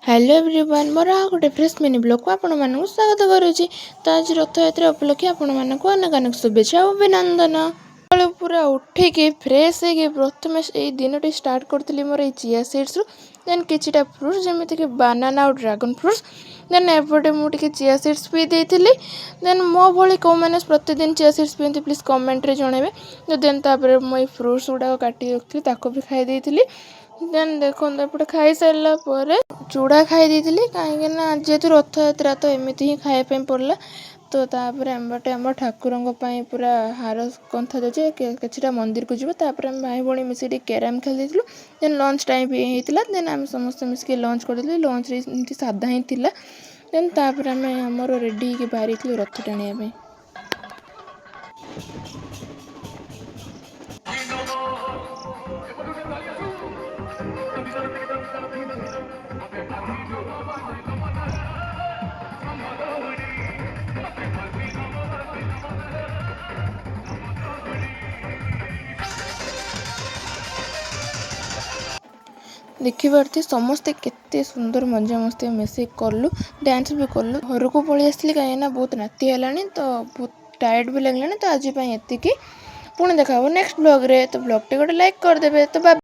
Hello everyone मोर गोटे fresh mini blog को आपण मानक स्वागत करुच्ची। तो आज रथ यात्रा उपलक्षे आपण मानक अनेक अनेक शुभेच्छा और अभिनंदन। पूरा उठिकी फ्रेश हो प्रथम ये दिन टी स्टार्ट करी मोर ये चिया सीड्स देन किछिटा फ्रुट्स जमीक बानाना और ड्रैगन फ्रुट्स देन एपटे मुझे चिया सीड्स पी देती देन मो भली कौ मैंने प्रतिदिन चिया सीड्स पीती प्लीज कमेंट रे जनइबे। देन तापर मुझे फ्रुट्स गुड़ाक काटी रखी ताको भी खाई देती। देन देखो एपटे खाई सारा पर चूड़ा खाई देती कहीं जेहेतु रथ यात्रा तो एमती ही खायापी पड़ला। तो तापर एमटे आम ठाकुर पूरा हार कंथा दे कि मंदिर को जीव आम भाई भाई मिसिक कैरम खेल देन लंच टाइम भी होता देन आम समस्त मिसिक लंच कर लंच रे सादा ही थिला। देन तापर आम आमर रेडी बाहरी रथ टाणिया। देखिए समस्ते केते सुंदर मजा मस्ती मिसिक कलु डांस भी कलु घर को पलि आसली कहीं बहुत राति है तो बहुत टायर्ड भी लगलानी। तो आज एति पुणी देखा नेक्स्ट ब्लॉग रे। तो ब्लॉग टी गोटे लाइक करदे। तो